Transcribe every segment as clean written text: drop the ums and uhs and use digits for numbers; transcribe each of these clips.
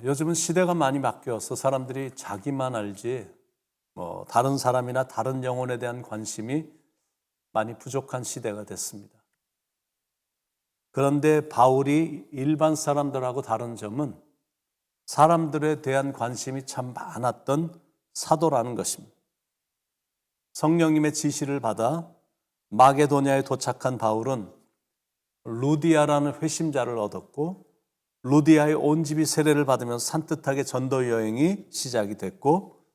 요즘은 시대가 많이 바뀌어서 사람들이 자기만 알지 다른 사람이나 다른 영혼에 대한 관심이 많이 부족한 시대가 됐습니다. 그런데 바울이 일반 사람들하고 다른 점은 사람들에 대한 관심이 참 많았던 사도라는 것입니다. 성령님의 지시를 받아 마게도냐에 도착한 바울은 루디아라는 회심자를 얻었고, 루디아의 온 집이 세례를 받으면서 산뜻하게 전도 여행이 시작이 됐고,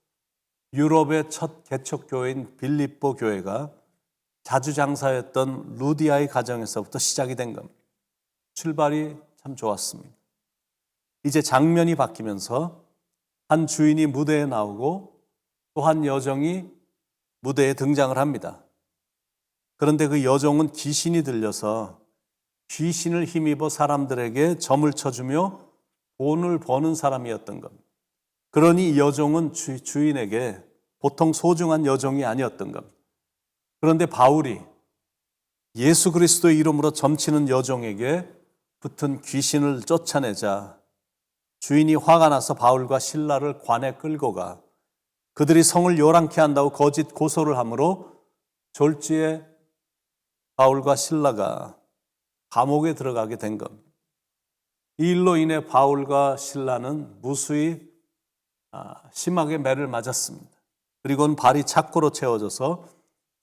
유럽의 첫 개척교회인 빌립보 교회가 자주장사였던 루디아의 가정에서부터 시작이 된 겁니다. 출발이 참 좋았습니다. 이제 장면이 바뀌면서 한 주인이 무대에 나오고 또 한 여종이 무대에 등장을 합니다. 그런데 그 여종은 귀신이 들려서 귀신을 힘입어 사람들에게 점을 쳐주며 돈을 버는 사람이었던 겁니다. 그러니 이 여종은 주인에게 보통 소중한 여종이 아니었던 겁니다. 그런데 바울이 예수 그리스도의 이름으로 점치는 여종에게 붙은 귀신을 쫓아내자 주인이 화가 나서 바울과 실라를 관에 끌고 가 그들이 성을 요란케 한다고 거짓 고소를 하므로 졸지에 바울과 실라가 감옥에 들어가게 된 겁니다. 이 일로 인해 바울과 실라는 무수히 심하게 매를 맞았습니다. 그리고는 발이 착고로 채워져서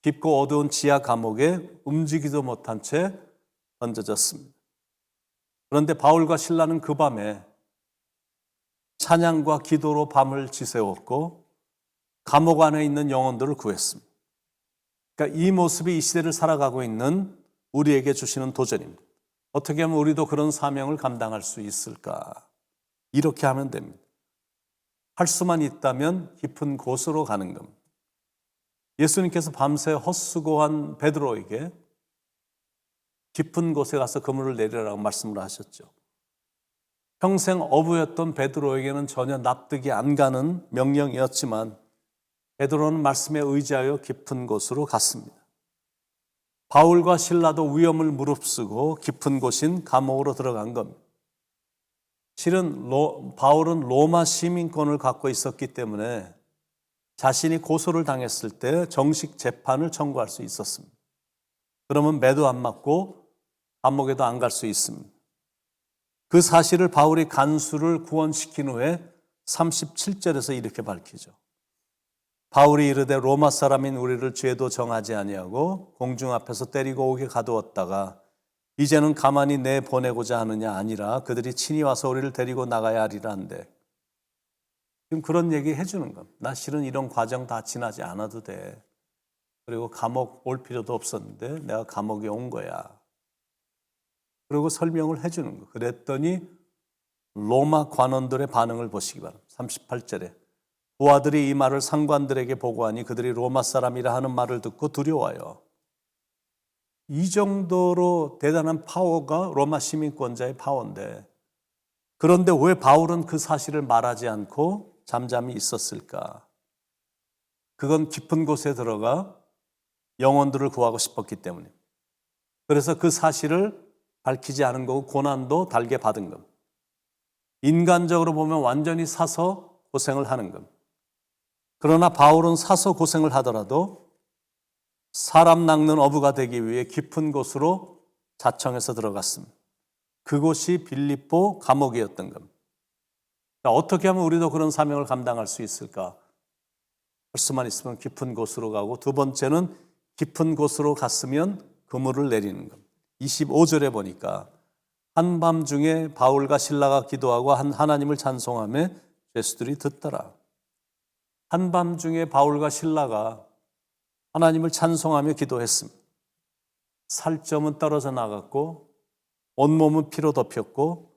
깊고 어두운 지하 감옥에 움직이지도 못한 채 던져졌습니다. 그런데 바울과 실라는 그 밤에 찬양과 기도로 밤을 지새웠고 감옥 안에 있는 영혼들을 구했습니다. 그러니까 이 모습이 이 시대를 살아가고 있는 우리에게 주시는 도전입니다. 어떻게 하면 우리도 그런 사명을 감당할 수 있을까? 이렇게 하면 됩니다. 할 수만 있다면 깊은 곳으로 가는 겁니다. 예수님께서 밤새 헛수고한 베드로에게 깊은 곳에 가서 그물을 내리라고 말씀을 하셨죠. 평생 어부였던 베드로에게는 전혀 납득이 안 가는 명령이었지만 베드로는 말씀에 의지하여 깊은 곳으로 갔습니다. 바울과 실라도 위험을 무릅쓰고 깊은 곳인 감옥으로 들어간 겁니다. 실은 바울은 로마 시민권을 갖고 있었기 때문에 자신이 고소를 당했을 때 정식 재판을 청구할 수 있었습니다. 그러면 매도 안 맞고 감옥에도 안 갈 수 있습니다. 그 사실을 바울이 간수를 구원시킨 후에 37절에서 이렇게 밝히죠. 바울이 이르되 로마 사람인 우리를 죄도 정하지 아니하고 공중 앞에서 때리고 오게 가두었다가 이제는 가만히 내보내고자 하느냐 아니라 그들이 친히 와서 우리를 데리고 나가야 하리라 한데, 지금 그런 얘기 해주는 겁니다. 나 실은 이런 과정 다 지나지 않아도 돼. 그리고 감옥 올 필요도 없었는데 내가 감옥에 온 거야. 그리고 설명을 해주는 거. 그랬더니 로마 관원들의 반응을 보시기 바랍니다. 38절에 부하들이 이 말을 상관들에게 보고하니 그들이 로마 사람이라 하는 말을 듣고 두려워요. 이 정도로 대단한 파워가 로마 시민권자의 파워인데, 그런데 왜 바울은 그 사실을 말하지 않고 잠잠히 있었을까? 그건 깊은 곳에 들어가 영혼들을 구하고 싶었기 때문입니다. 그래서 그 사실을 밝히지 않은 거고 고난도 달게 받은 겁니다. 인간적으로 보면 완전히 사서 고생을 하는 겁니다. 그러나 바울은 사서 고생을 하더라도 사람 낚는 어부가 되기 위해 깊은 곳으로 자청해서 들어갔습니다. 그곳이 빌립보 감옥이었던 겁니다. 어떻게 하면 우리도 그런 사명을 감당할 수 있을까? 할 수만 있으면 깊은 곳으로 가고, 두 번째는 깊은 곳으로 갔으면 그물을 내리는 겁니다. 25절에 보니까 한밤중에 바울과 실라가 기도하고 하나님을 찬송하며 죄수들이 듣더라. 한밤중에 바울과 실라가 하나님을 찬송하며 기도했습니다. 살점은 떨어져 나갔고 온몸은 피로 덮였고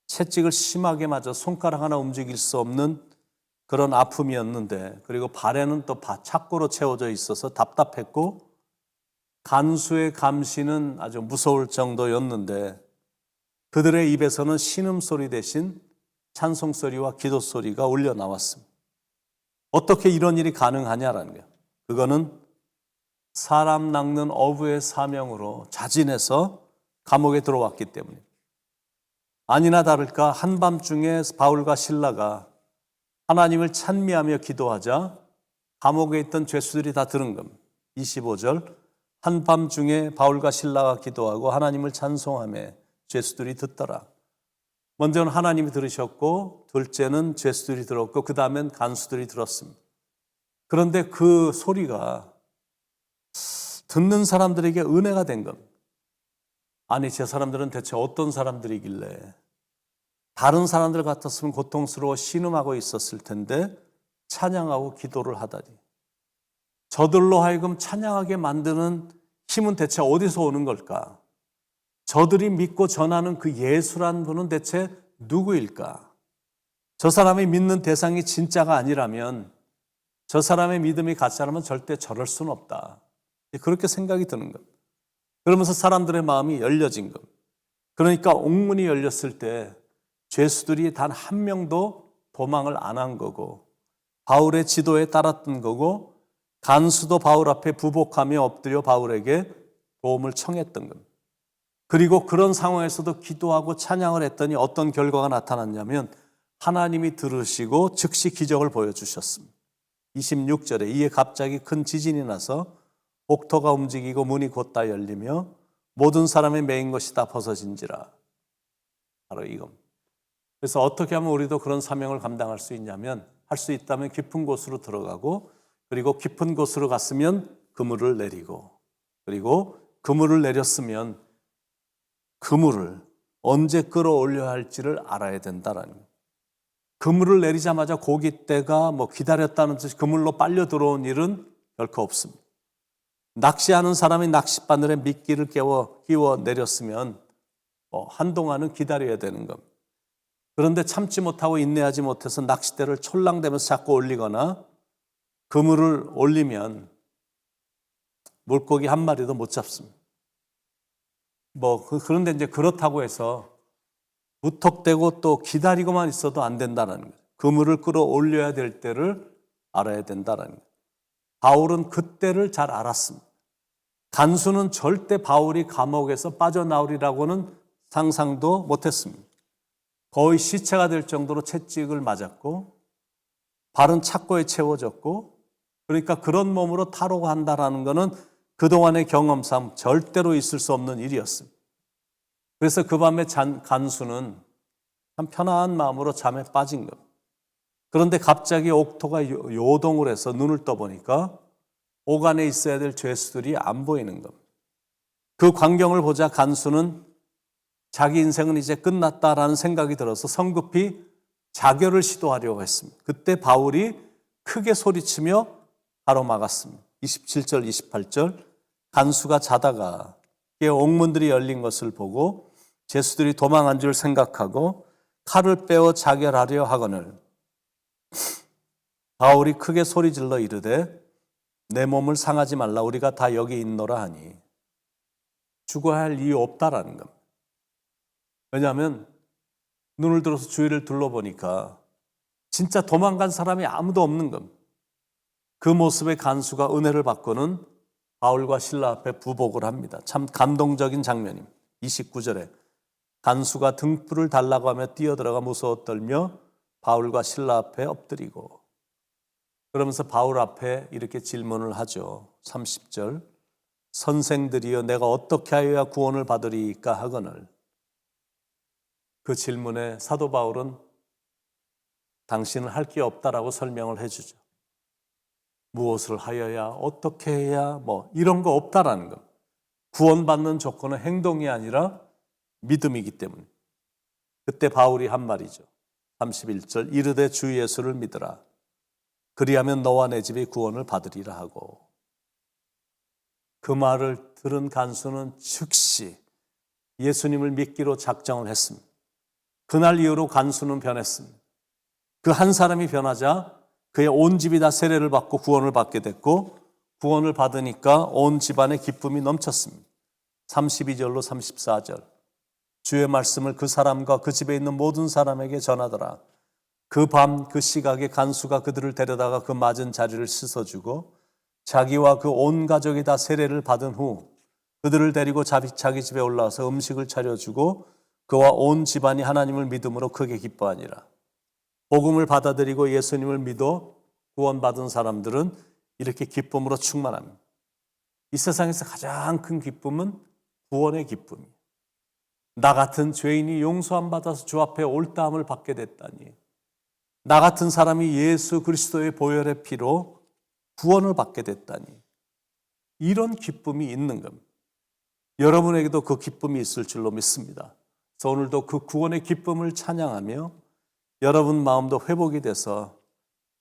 채찍을 심하게 맞아 손가락 하나 움직일 수 없는 그런 아픔이었는데, 그리고 발에는 또 착고로 채워져 있어서 답답했고 간수의 감시는 아주 무서울 정도였는데 그들의 입에서는 신음소리 대신 찬송소리와 기도소리가 울려 나왔습니다. 어떻게 이런 일이 가능하냐라는 거예요. 그거는 사람 낚는 어부의 사명으로 자진해서 감옥에 들어왔기 때문입니다. 아니나 다를까 한밤중에 바울과 실라가 하나님을 찬미하며 기도하자 감옥에 있던 죄수들이 다 들은 겁니다. 25절 한밤중에 바울과 실라가 기도하고 하나님을 찬송하며 죄수들이 듣더라. 먼저는 하나님이 들으셨고 둘째는 죄수들이 들었고 그 다음엔 간수들이 들었습니다. 그런데 그 소리가 듣는 사람들에게 은혜가 된 겁니다. 아니 저 사람들은 대체 어떤 사람들이길래 다른 사람들 같았으면 고통스러워 신음하고 있었을 텐데 찬양하고 기도를 하다니. 저들로 하여금 찬양하게 만드는 힘은 대체 어디서 오는 걸까? 저들이 믿고 전하는 그 예수란 분은 대체 누구일까? 저 사람이 믿는 대상이 진짜가 아니라면 저 사람의 믿음이 가짜라면 절대 저럴 수는 없다. 그렇게 생각이 드는 것. 그러면서 사람들의 마음이 열려진 것. 그러니까 옥문이 열렸을 때 죄수들이 단 한 명도 도망을 안 한 거고 바울의 지도에 따랐던 거고 간수도 바울 앞에 부복하며 엎드려 바울에게 도움을 청했던 겁니다. 그리고 그런 상황에서도 기도하고 찬양을 했더니 어떤 결과가 나타났냐면 하나님이 들으시고 즉시 기적을 보여주셨습니다. 26절에 이에 갑자기 큰 지진이 나서 옥토가 움직이고 문이 곧다 열리며 모든 사람의 매인 것이 다 벗어진지라. 바로 이겁니다. 그래서 어떻게 하면 우리도 그런 사명을 감당할 수 있냐면 할 수 있다면 깊은 곳으로 들어가고 그리고 깊은 곳으로 갔으면 그물을 내리고 그리고 그물을 내렸으면 그물을 언제 끌어올려야 할지를 알아야 된다라는 거예요. 그물을 내리자마자 고깃대가 기다렸다는 듯이 그물로 빨려 들어온 일은 결코 없습니다. 낚시하는 사람이 낚싯바늘에 미끼를 끼워 내렸으면 한동안은 기다려야 되는 겁니다. 그런데 참지 못하고 인내하지 못해서 낚싯대를 촐랑대면서 자꾸 올리거나 그물을 올리면 물고기 한 마리도 못 잡습니다. 그런데 이제 그렇다고 해서 무턱대고 또 기다리고만 있어도 안 된다는 거예요. 그물을 끌어올려야 될 때를 알아야 된다는 거예요. 바울은 그때를 잘 알았습니다. 간수는 절대 바울이 감옥에서 빠져나오리라고는 상상도 못했습니다. 거의 시체가 될 정도로 채찍을 맞았고 발은 착고에 채워졌고 그러니까 그런 몸으로 타로 한다라는 것은 그동안의 경험상 절대로 있을 수 없는 일이었습니다. 그래서 그 밤에 간수는 참 편안한 마음으로 잠에 빠진 겁니다. 그런데 갑자기 옥토가 요동을 해서 눈을 떠보니까 옥 안에 있어야 될 죄수들이 안 보이는 겁니다. 그 광경을 보자 간수는 자기 인생은 이제 끝났다라는 생각이 들어서 성급히 자결을 시도하려고 했습니다. 그때 바울이 크게 소리치며 가로막았습니다. 27절, 28절 간수가 자다가 옥문들이 열린 것을 보고 죄수들이 도망한 줄 생각하고 칼을 빼어 자결하려 하거늘 바울이 크게 소리질러 이르되 내 몸을 상하지 말라 우리가 다 여기 있노라 하니 죽어야 할 이유 없다라는 겁니다. 왜냐하면 눈을 들어서 주위를 둘러보니까 진짜 도망간 사람이 아무도 없는 겁니다. 그 모습에 간수가 은혜를 받고는 바울과 실라 앞에 부복을 합니다. 참 감동적인 장면입니다. 29절에 간수가 등불을 달라고 하며 뛰어들어가 무서워 떨며 바울과 실라 앞에 엎드리고 그러면서 바울 앞에 이렇게 질문을 하죠. 30절 선생들이여 내가 어떻게 하여야 구원을 받으리이까 하거늘 그 질문에 사도 바울은 당신은 할 게 없다라고 설명을 해주죠. 무엇을 하여야 어떻게 해야 이런 거 없다라는 것. 구원받는 조건은 행동이 아니라 믿음이기 때문에. 그때 바울이 한 말이죠. 31절 이르되 주 예수를 믿으라. 그리하면 너와 내 집이 구원을 받으리라 하고 그 말을 들은 간수는 즉시 예수님을 믿기로 작정을 했습니다. 그날 이후로 간수는 변했습니다. 그 한 사람이 변하자 그의 온 집이 다 세례를 받고 구원을 받게 됐고 구원을 받으니까 온 집안에 기쁨이 넘쳤습니다. 32절로 34절 주의 말씀을 그 사람과 그 집에 있는 모든 사람에게 전하더라. 그 밤 그 시각에 간수가 그들을 데려다가 그 맞은 자리를 씻어주고 자기와 그 온 가족이 다 세례를 받은 후 그들을 데리고 자기 집에 올라와서 음식을 차려주고 그와 온 집안이 하나님을 믿음으로 크게 기뻐하니라. 복음을 받아들이고 예수님을 믿어 구원받은 사람들은 이렇게 기쁨으로 충만합니다. 이 세상에서 가장 큰 기쁨은 구원의 기쁨이에요. 나 같은 죄인이 용서함 받아서 주 앞에 옳다함을 받게 됐다니, 나 같은 사람이 예수 그리스도의 보혈의 피로 구원을 받게 됐다니, 이런 기쁨이 있는 겁니다. 여러분에게도 그 기쁨이 있을 줄로 믿습니다. 그래서 오늘도 그 구원의 기쁨을 찬양하며 여러분 마음도 회복이 돼서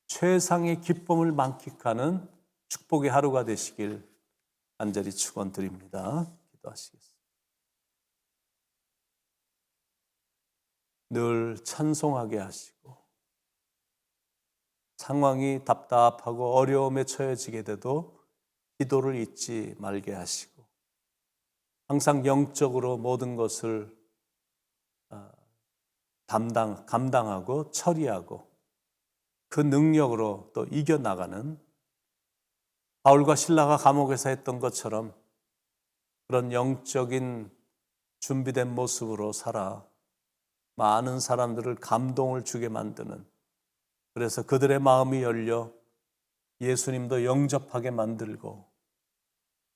최상의 기쁨을 만끽하는 축복의 하루가 되시길 간절히 축원드립니다. 기도하시겠습니다. 늘 찬송하게 하시고 상황이 답답하고 어려움에 처해지게 돼도 기도를 잊지 말게 하시고 항상 영적으로 모든 것을 감당하고 처리하고 그 능력으로 또 이겨나가는 바울과 실라가 감옥에서 했던 것처럼 그런 영적인 준비된 모습으로 살아 많은 사람들을 감동을 주게 만드는, 그래서 그들의 마음이 열려 예수님도 영접하게 만들고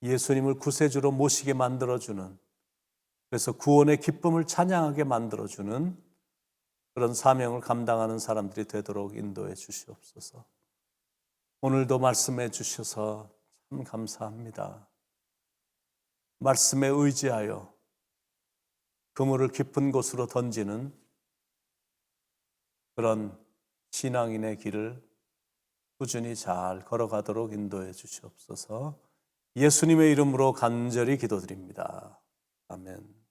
예수님을 구세주로 모시게 만들어주는, 그래서 구원의 기쁨을 찬양하게 만들어주는 그런 사명을 감당하는 사람들이 되도록 인도해 주시옵소서. 오늘도 말씀해 주셔서 참 감사합니다. 말씀에 의지하여 그물을 깊은 곳으로 던지는 그런 신앙인의 길을 꾸준히 잘 걸어가도록 인도해 주시옵소서. 예수님의 이름으로 간절히 기도드립니다. 아멘.